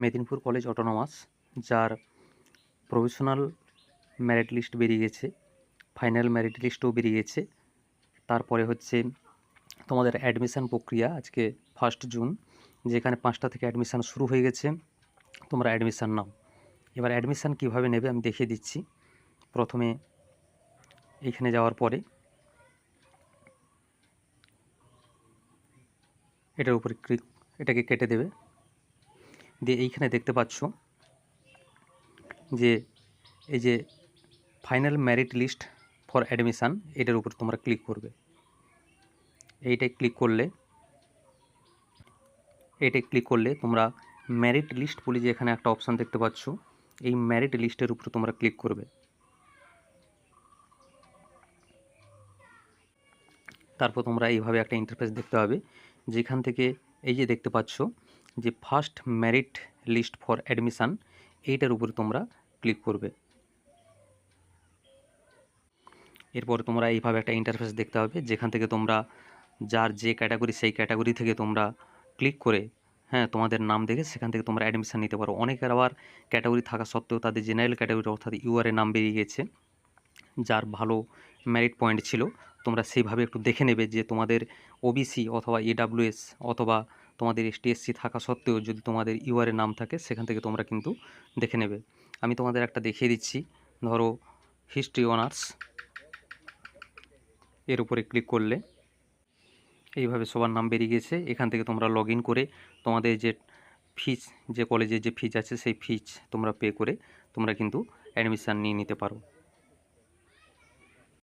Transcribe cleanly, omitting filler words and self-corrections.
Medinipur college autonomous, যার provisional merit list বেরিয়ে গেছে, ফাইনাল মেরিট লিস্টও বেরিয়ে গেছে। তারপরে হচ্ছে তোমাদের অ্যাডমিশান প্রক্রিয়া আজকে 1 জুন, যেখানে 5টা থেকে অ্যাডমিশান শুরু হয়ে গেছে। তোমরা অ্যাডমিশান নাও। এবার অ্যাডমিশান কীভাবে নেবে আমি দেখিয়ে দিচ্ছি। প্রথমে এইখানে যাওয়ার পরে এটার উপরে এটাকে কেটে দেবে, দিয়ে এইখানে দেখতে পাচ্ছ যে এই যে final merit list for admission, এটার উপর তোমরা ক্লিক করবে। এইটাই ক্লিক করলে তোমরা মেরিট লিস্ট বলে যে এখানে একটা অপশান দেখতে পাচ্ছ, এই মেরিট লিস্টের উপর তোমরা ক্লিক করবে। তারপর তোমরা এইভাবে একটা ইন্টারফেস দেখতে পাবে, যেখান থেকে এই যে দেখতে পাচ্ছ যে first merit list for admission, এইটার উপরে তোমরা ক্লিক করবে। এরপরে তোমরা এইভাবে একটা ইন্টারফেস দেখতে পাবে, যেখান থেকে তোমরা যার যে ক্যাটাগরি সেই ক্যাটাগরি থেকে তোমরা ক্লিক করে তোমাদের নাম দেখে সেখান থেকে তোমরা অ্যাডমিশান নিতে পারো। অনেকের আবার ক্যাটাগরি থাকা সত্ত্বেও তাদের জেনারেল ক্যাটাগরি অর্থাৎ ইউআর নাম বেরিয়ে গেছে, যার ভালো মেরিট পয়েন্ট ছিল। তোমরা সেইভাবে একটু দেখে নেবে যে তোমাদের ওবিসি অথবা এডাব্লিউএস অথবা তোমাদের এসটি/এসসি থাকা সত্ত্বেও যদি তোমাদের ইউআর নাম থাকে, সেখান থেকে তোমরা কিন্তু দেখে নেবে। আমি তোমাদের একটা দেখিয়ে দিচ্ছি। ধরো হিস্ট্রি অনার্স, এর উপরে ক্লিক করলে এইভাবে সবার নাম বেরিয়ে গেছে। এখান থেকে তোমরা লগ ইন করে তোমাদের যে ফিজ, যে কলেজের যে ফিজ আছে সেই ফিজ তোমরা পে করে তোমরা কিন্তু অ্যাডমিশান নিয়ে নিতে পারো।